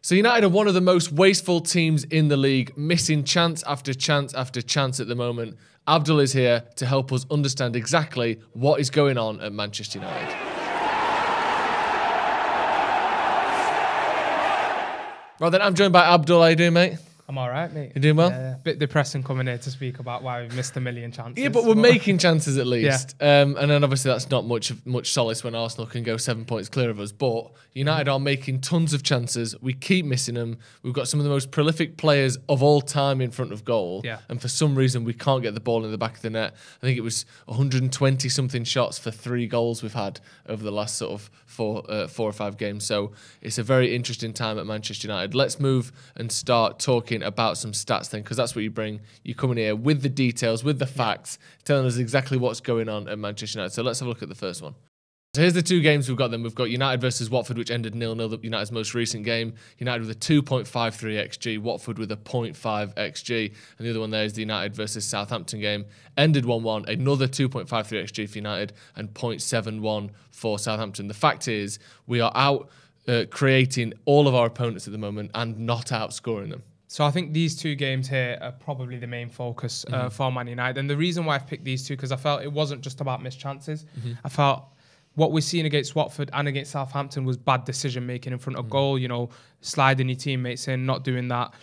So United are one of the most wasteful teams in the league, missing chance after chance after chance at the moment. Abdul is here to help us understand exactly what is going on at Manchester United. Right then, I'm joined by Abdul. How you doing, mate? I'm all right, mate. You doing well? Yeah, bit depressing coming here to speak about why we've missed a million chances. Yeah, but we're making chances at least. Yeah. And then obviously that's not much solace when Arsenal can go 7 points clear of us. But United are making tons of chances. We keep missing them. We've got some of the most prolific players of all time in front of goal. Yeah. And for some reason, we can't get the ball in the back of the net. I think it was 120-something shots for 3 goals we've had over the last sort of four or 5 games. So it's a very interesting time at Manchester United. Let's move and start talking about some stats then, because that's what you bring. You come in here with the details, with the facts, telling us exactly what's going on at Manchester United. So let's have a look at the first one. So here's the 2 games we've got then. We've got United versus Watford, which ended 0-0, United's most recent game. United with a 2.53 XG, Watford with a 0.5 XG. And the other one there is the United versus Southampton game. Ended 1-1, another 2.53 XG for United and 0.71 for Southampton. The fact is, we are out creating all of our opponents at the moment and not outscoring them. So I think these 2 games here are probably the main focus for Man United. And the reason why I've picked these 2, because I felt it wasn't just about missed chances. I felt what we're seeing against Watford and against Southampton was bad decision-making in front of goal, you know, sliding your teammates in, not doing that,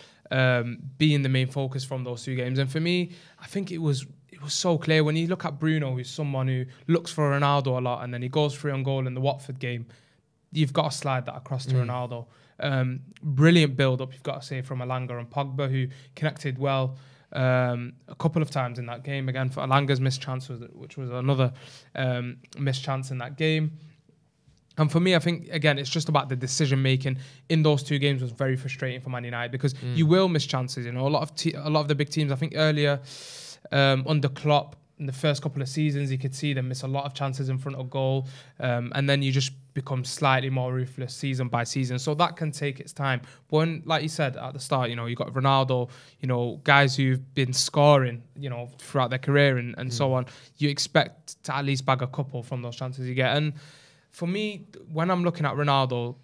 being the main focus from those 2 games. And for me, I think it was so clear. When you look at Bruno, who's someone who looks for Ronaldo a lot, and then he goes free on goal in the Watford game, you've got to slide that across to Ronaldo. Brilliant build-up, you've got to say, from Elanga and Pogba, who connected well a couple of times in that game. Again, for Elanga's missed chance, which was another missed chance in that game. And for me, I think, again, it's just about the decision-making in those 2 games was very frustrating for Man United, because you will miss chances. You know, a lot of the big teams, I think earlier under Klopp, in the first couple of seasons, you could see them miss a lot of chances in front of goal, and then you just become slightly more ruthless season by season. So that can take its time. But when, like you said at the start, you know, you got Ronaldo, you know, guys who've been scoring, you know, throughout their career and so on, you expect to at least bag a couple from those chances you get. And for me, when I'm looking at Ronaldo,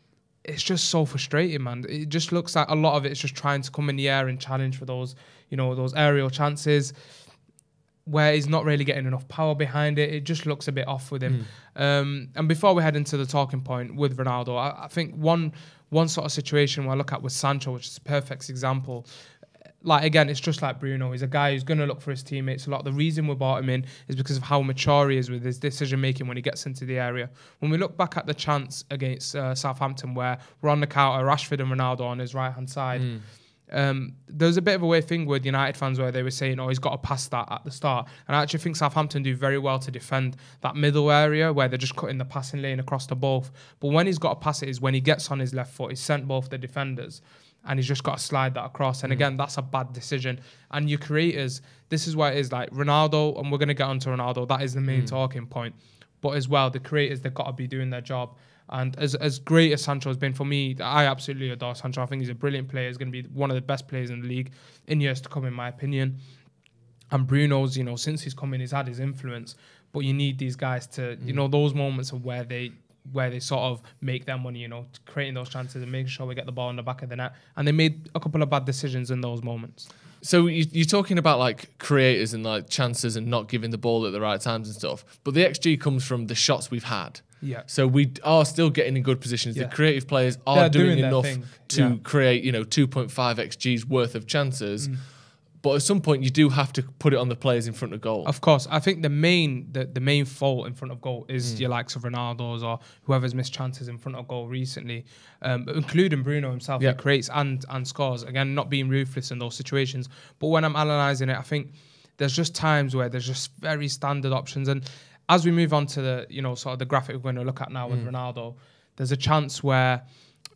it's just so frustrating, man. It just looks like a lot of it is just trying to come in the air and challenge for those, you know, those aerial chances, where he's not really getting enough power behind it. It just looks a bit off with him. And before we head into the talking point with Ronaldo, I think one sort of situation where I look at with Sancho, which is a perfect example. Like, again, it's just like Bruno. He's a guy who's going to look for his teammates a lot. The reason we bought him in is because of how mature he is with his decision-making when he gets into the area. When we look back at the chance against Southampton, where we're on the counter, Rashford and Ronaldo on his right-hand side, there's a bit of a weird thing with United fans where they were saying, oh, he's got to pass that at the start. And I actually think Southampton do very well to defend that middle area where they're just cutting the passing lane across to both. But when he's got to pass it is when he gets on his left foot, he's sent both the defenders and he's just got to slide that across. And again, that's a bad decision. And your creators, this is why it is like Ronaldo, and we're going to get onto Ronaldo, that is the main talking point. But as well, the creators, they've got to be doing their job. And as great as Sancho has been for me, I absolutely adore Sancho. I think he's a brilliant player. He's going to be one of the best players in the league in years to come, in my opinion. And Bruno's, you know, since he's come in, he's had his influence. But you need these guys to, you know, those moments of where they sort of make their money, you know, creating those chances and making sure we get the ball in the back of the net. And they made a couple of bad decisions in those moments. So you're talking about like creators and like chances and not giving the ball at the right times and stuff. But the XG comes from the shots we've had. Yeah. So we are still getting in good positions. Yeah. The creative players are doing enough to create, you know, 2.5 XG's worth of chances. But at some point, you do have to put it on the players in front of goal. Of course. I think the main fault in front of goal is your likes of Ronaldo's or whoever's missed chances in front of goal recently, including Bruno himself, who creates and scores. Again, not being ruthless in those situations. But when I'm analysing it, I think there's just times where there's just very standard options. And as we move on to the, you know, sort of the graphic we're going to look at now with Ronaldo, there's a chance where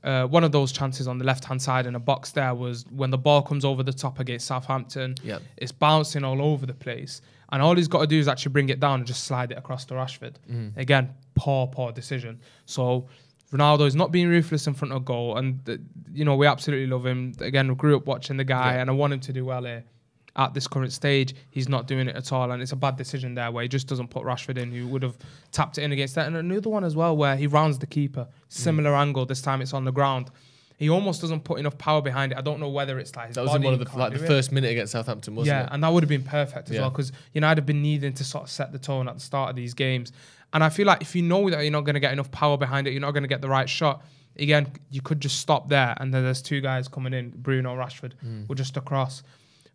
one of those chances on the left-hand side in a box there was when the ball comes over the top against Southampton. Yep. It's bouncing all over the place. And all he's got to do is actually bring it down and just slide it across to Rashford. Again, poor decision. So Ronaldo is not being ruthless in front of goal. And, you know, we absolutely love him. Again, we grew up watching the guy and I want him to do well here. At this current stage, he's not doing it at all, and it's a bad decision there where he just doesn't put Rashford in, who would have tapped it in against that. And another one as well where he rounds the keeper, similar angle, this time it's on the ground. he almost doesn't put enough power behind it. I don't know whether it's like his that was in body one of the first minute against Southampton, wasn't it? Yeah, and that would have been perfect as well, because United have been needing to sort of set the tone at the start of these games. And I feel like if you know that you're not going to get enough power behind it, you're not going to get the right shot, again, you could just stop there, and then there's two guys coming in, Bruno, Rashford, or just across.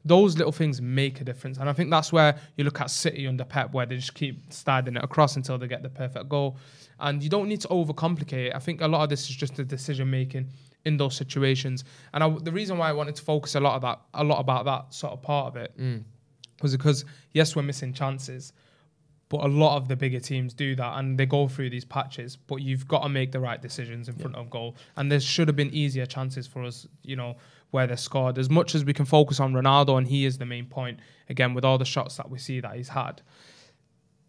Those little things make a difference. And I think that's where you look at City under Pep, where they just keep sliding it across until they get the perfect goal. And you don't need to overcomplicate it. I think a lot of this is just the decision-making in those situations. And the reason why I wanted to focus a lot about that sort of part of it was because, yes, we're missing chances, but a lot of the bigger teams do that, and they go through these patches. But you've got to make the right decisions in front of goal. And there should have been easier chances for us, where they're scored. As much as we can focus on Ronaldo, and he is the main point, again, with all the shots that we see that he's had,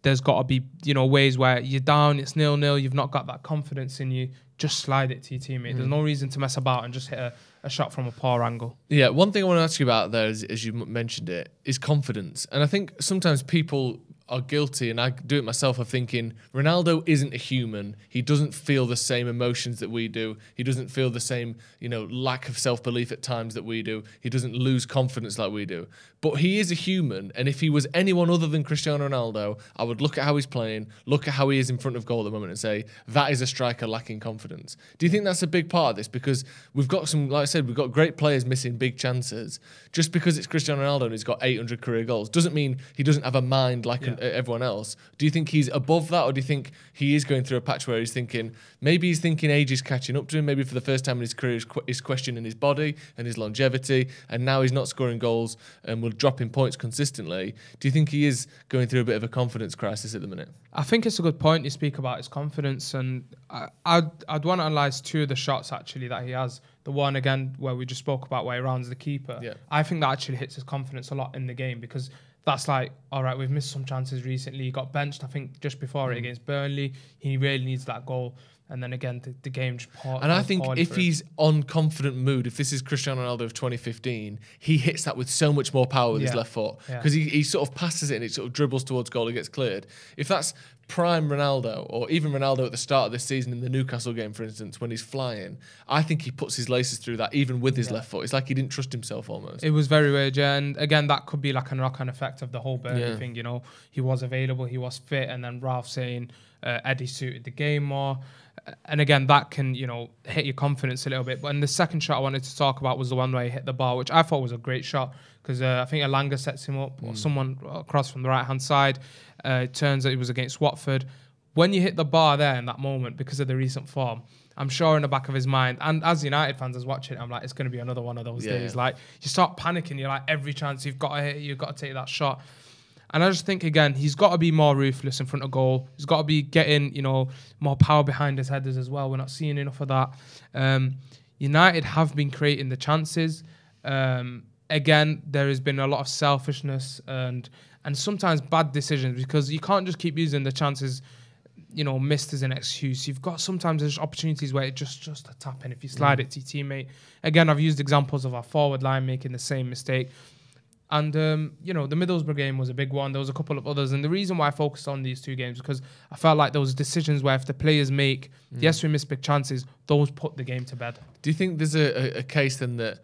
there's got to be, ways where you're down, it's 0-0, you've not got that confidence in you, just slide it to your teammate. There's no reason to mess about and just hit a shot from a poor angle. Yeah, one thing I want to ask you about there, as you mentioned it, is confidence. And I think sometimes people are guilty, and I do it myself, of thinking Ronaldo isn't a human. He doesn't feel the same emotions that we do. He doesn't feel the same, lack of self-belief at times that we do. He doesn't lose confidence like we do. But he is a human, and if he was anyone other than Cristiano Ronaldo, I would look at how he's playing, look at how he is in front of goal at the moment, and say, that is a striker lacking confidence. Do you think that's a big part of this? Because we've got some, like I said, we've got great players missing big chances. Just because it's Cristiano Ronaldo and he's got 800 career goals doesn't mean he doesn't have a mind like everyone else. Do you think he's above that, or do you think he is going through a patch where he's thinking, maybe he's thinking age is catching up to him, maybe for the first time in his career he's questioning his body and his longevity, and now he's not scoring goals and will drop in points consistently? Do you think he is going through a bit of a confidence crisis at the minute? I think it's a good point you speak about his confidence, and I'd want to analyse two of the shots actually that he has. The one, again, where we just spoke about, where he rounds the keeper. Yeah. I think that actually hits his confidence a lot in the game, because that's like, all right, we've missed some chances recently. He got benched, I think, just before it against Burnley. He really needs that goal. And then again, the game just poured. And I think if he's on confident mood, if this is Cristiano Ronaldo of 2015, he hits that with so much more power with his left foot, because he sort of passes it and it sort of dribbles towards goal and gets cleared. If that's prime Ronaldo, or even Ronaldo at the start of this season in the Newcastle game, for instance, when he's flying, I think he puts his laces through that even with his left foot. It's like he didn't trust himself almost. It was very weird, yeah. And again, that could be like a knock-on effect of the whole Burnley thing. He was available, he was fit, and then Ralph saying Eddie suited the game more. And again, that can, hit your confidence a little bit. But in the second shot I wanted to talk about was the one where he hit the bar, which I thought was a great shot, because I think Elanga sets him up, or someone across from the right-hand side. It turns out it was against Watford. When you hit the bar there in that moment, because of the recent form, I'm sure in the back of his mind, and as United fans as watching it, I'm like, it's going to be another one of those days. Like, you start panicking, you're like, every chance you've got to hit, you've got to take that shot. And I just think, again, he's got to be more ruthless in front of goal. He's got to be getting, more power behind his headers as well. We're not seeing enough of that. United have been creating the chances. Again, there has been a lot of selfishness and sometimes bad decisions, because you can't just keep using the chances, missed as an excuse. You've got sometimes there's opportunities where it just a tap in if you slide it to your teammate. Again, I've used examples of our forward line making the same mistake. And, the Middlesbrough game was a big one. There was a couple of others. And the reason why I focused on these two games, because I felt like those decisions where if the players make, yes, we miss big chances, those put the game to bed. Do you think there's a case then that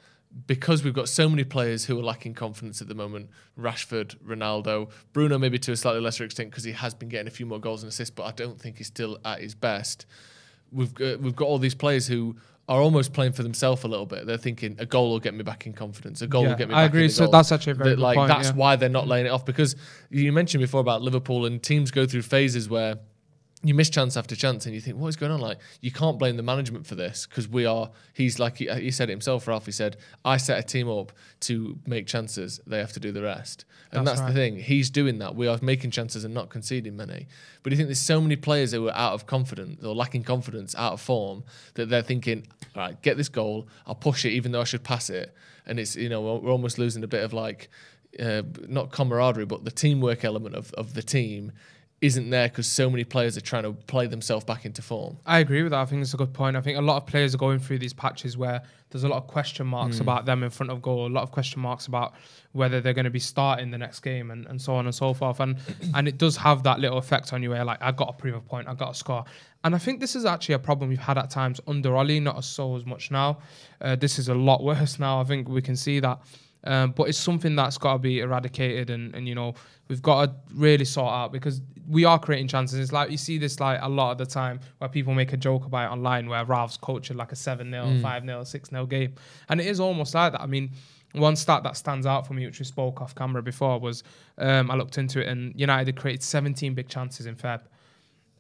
because we've got so many players who are lacking confidence at the moment, Rashford, Ronaldo, Bruno maybe to a slightly lesser extent because he has been getting a few more goals and assists, but I don't think he's still at his best. We've got all these players who are almost playing for themselves a little bit. They're thinking a goal will get me back in confidence. A goal will get me back in I agree. The so goal. That's actually a very good point. That's why they're not laying it off, because you mentioned before about Liverpool, and teams go through phases where you miss chance after chance and you think, what is going on? Like, you can't blame the management for this, because he's like, he said it himself, Ralph, he said, I set a team up to make chances, they have to do the rest. And that's right. The thing. He's doing that. We are making chances and not conceding many. But you think there's so many players who are out of confidence or lacking confidence, out of form, that they're thinking, all right, get this goal, I'll push it even though I should pass it. And it's, we're almost losing a bit of like, not camaraderie, but the teamwork element of the team isn't there because so many players are trying to play themselves back into form. I agree with that. I think it's a good point. I think a lot of players are going through these patches where there's a lot of question marks about them in front of goal, a lot of question marks about whether they're going to be starting the next game and so on and so forth. And it does have that little effect on you where, like, I've got to prove a point, I've got to score. And I think this is actually a problem we've had at times under Ollie, not as much now. This is a lot worse now. I think we can see that. But it's something that's got to be eradicated and, you know, we've got to really sort out because we are creating chances. It's like you see this like a lot of the time where people make a joke about it online where Ralph's coaching like a 7-0, 5-0, 6-0 game. And it is almost like that. I mean, one stat that stands out for me, which we spoke off camera before, was I looked into it and United created 17 big chances in Feb.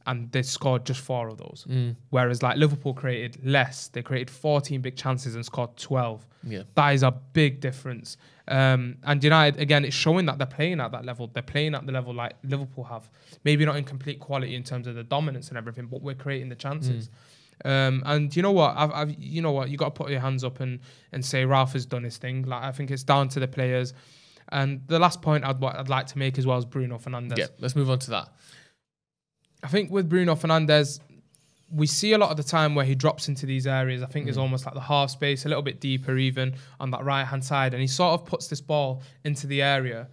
And they scored just 4 of those. Whereas like Liverpool created less. They created 14 big chances and scored 12. Yeah. That is a big difference. And United, again, it's showing that they're playing at that level. They're playing at the level like Liverpool have. Maybe not in complete quality in terms of the dominance and everything, but we're creating the chances. And you know what? You know what? You got to put your hands up and say Ralph has done his thing. Like I think it's down to the players. And the last point I'd like to make as well is Bruno Fernandes. Yeah, let's move on to that. I think with Bruno Fernandes, we see a lot of the time where he drops into these areas. I think it's almost like the half space, a little bit deeper even on that right-hand side. And he sort of puts this ball into the area,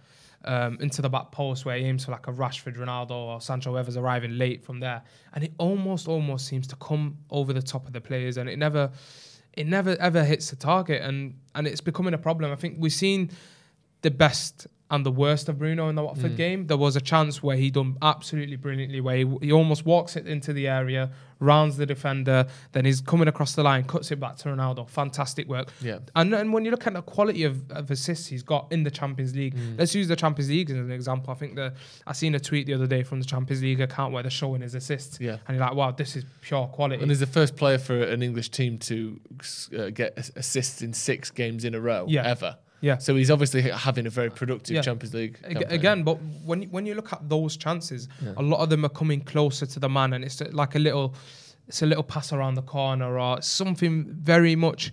into the back post where he aims for like a Rashford, Ronaldo or Sancho, whoever's arriving late from there. And it almost seems to come over the top of the players and it never ever hits the target. And it's becoming a problem. I think we've seen the best and the worst of Bruno in the Watford game. There was a chance where he done absolutely brilliantly, where he almost walks it into the area, rounds the defender, then he's coming across the line, cuts it back to Ronaldo. Fantastic work. Yeah. And when you look at the quality of assists he's got in the Champions League, let's use the Champions League as an example. I think I seen a tweet the other day from the Champions League account where they're showing his assists. Yeah. And you're like, wow, this is pure quality. And he's the first player for an English team to get assists in 6 games in a row ever. Yeah. So he's obviously having a very productive Champions League campaign. Again, but when you look at those chances, a lot of them are coming closer to the man, and it's like a little pass around the corner or something very much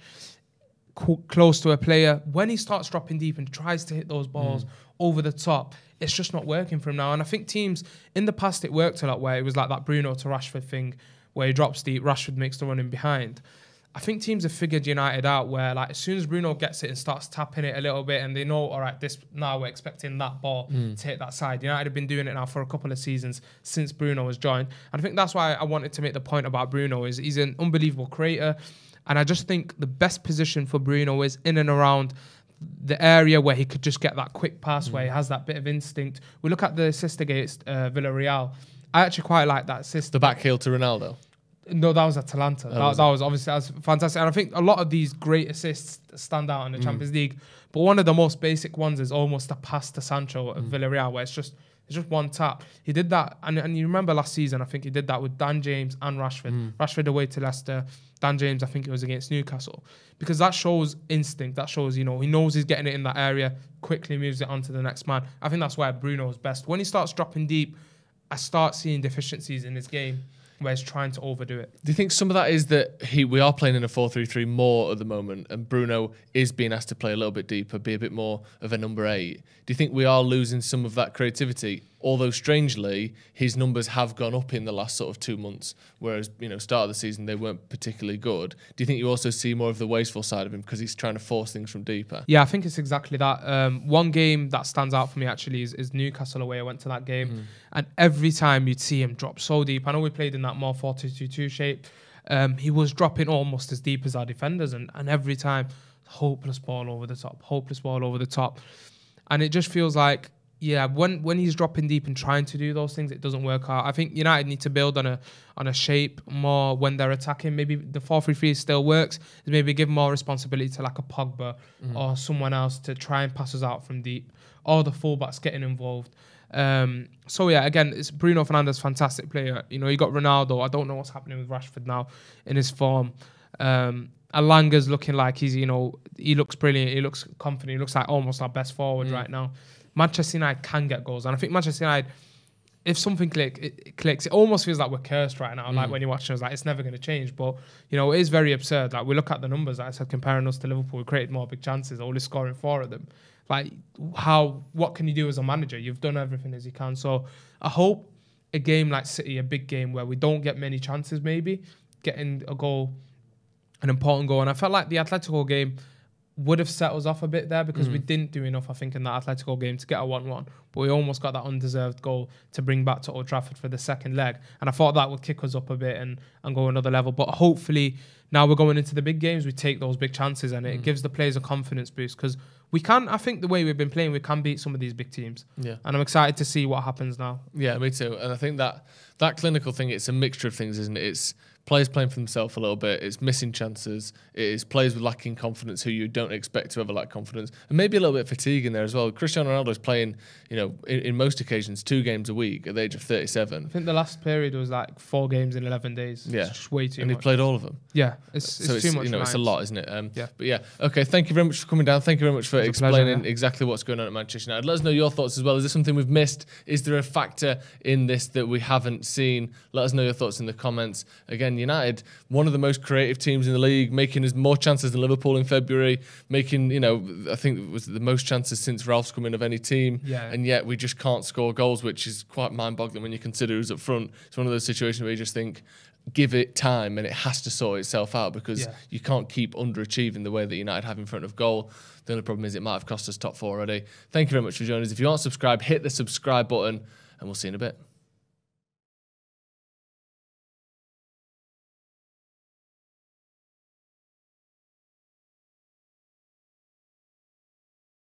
close to a player. When he starts dropping deep and tries to hit those balls over the top, it's just not working for him now. And I think teams in the past it worked a lot where it was like that Bruno to Rashford thing, where he drops deep, Rashford makes the run in behind. I think teams have figured United out where, like, as soon as Bruno gets it and starts tapping it a little bit and they know, all right, now we're expecting that ball to hit that side. United have been doing it now for a couple of seasons since Bruno has joined. And I think that's why I wanted to make the point about Bruno is he's an unbelievable creator. And I just think the best position for Bruno is in and around the area where he could just get that quick pass, where he has that bit of instinct. We look at the assist against Villarreal. I actually quite like that assist. The back heel to Ronaldo. No, that was Atalanta. That was obviously fantastic. And I think a lot of these great assists stand out in the Champions League. But one of the most basic ones is almost a pass to Sancho at Villarreal, where it's just one tap. He did that, and you remember last season, I think he did that with Dan James and Rashford. Rashford away to Leicester. Dan James, I think it was against Newcastle. Because that shows instinct. That shows, he knows he's getting it in that area, quickly moves it on to the next man. I think that's where Bruno's best. When he starts dropping deep, I start seeing deficiencies in his game, where he's trying to overdo it. Do you think some of that is that we are playing in a 4-3-3 more at the moment, and Bruno is being asked to play a little bit deeper, be a bit more of a number 8? Do you think we are losing some of that creativity? Although strangely, his numbers have gone up in the last sort of 2 months, whereas start of the season they weren't particularly good. Do you think you also see more of the wasteful side of him because he's trying to force things from deeper? Yeah, I think it's exactly that. One game that stands out for me actually is Newcastle away. I went to that game, and every time you'd see him drop so deep. I know we played in that more 4-2-2 shape. He was dropping almost as deep as our defenders, and every time, hopeless ball over the top. And it just feels like, when he's dropping deep and trying to do those things, it doesn't work out. I think United need to build on a shape more when they're attacking. Maybe the 4-3-3 still works. Maybe give more responsibility to like a Pogba or someone else to try and pass us out from deep, or the fullbacks getting involved. Again, it's Bruno Fernandes, fantastic player. You got Ronaldo. I don't know what's happening with Rashford now in his form. Alanga's looking like he looks brilliant. He looks confident. He looks like almost our best forward right now. Manchester United can get goals, and I think Manchester United, if something clicks, it almost feels like we're cursed right now. Like when you're watching us, like it's never going to change. But it is very absurd. Like we look at the numbers. Like I said, comparing us to Liverpool, we created more big chances, only scoring 4 of them. Like what can you do as a manager? You've done everything as you can. So I hope a game like City, a big game where we don't get many chances, maybe getting a goal, an important goal. And I felt like the Atletico game would have set us off a bit there because we didn't do enough, I think, in that Atletico game to get a 1-1. But we almost got that undeserved goal to bring back to Old Trafford for the second leg. And I thought that would kick us up a bit and go another level. But hopefully now we're going into the big games, we take those big chances and it gives the players a confidence boost because we can, I think the way we've been playing, we can beat some of these big teams. Yeah. And I'm excited to see what happens now. Yeah, me too. And I think that clinical thing, it's a mixture of things, isn't it? It's players playing for themselves a little bit. It's missing chances. It is players with lacking confidence who you don't expect to ever lack confidence. And maybe a little bit of fatigue in there as well. Cristiano Ronaldo's playing, in most occasions, 2 games a week at the age of 37. I think the last period was like 4 games in 11 days. Yeah. It's just way too much. And he played all of them. Yeah, it's too much. It's a lot, isn't it? Yeah. But yeah, okay, thank you very much for coming down. Thank you very much for explaining exactly what's going on at Manchester United. Let us know your thoughts as well. Is there something we've missed? Is there a factor in this that we haven't seen? Let us know your thoughts in the comments. Again, United, one of the most creative teams in the league, making as more chances than Liverpool in February, making, I think it was the most chances since Ralph's come in of any team. Yeah. And yet we just can't score goals, which is quite mind-boggling when you consider who's up front. It's one of those situations where you just think, give it time and it has to sort itself out because you can't keep underachieving the way that United have in front of goal. The only problem is it might have cost us top 4 already. Thank you very much for joining us. If you aren't subscribed, hit the subscribe button and we'll see you in a bit.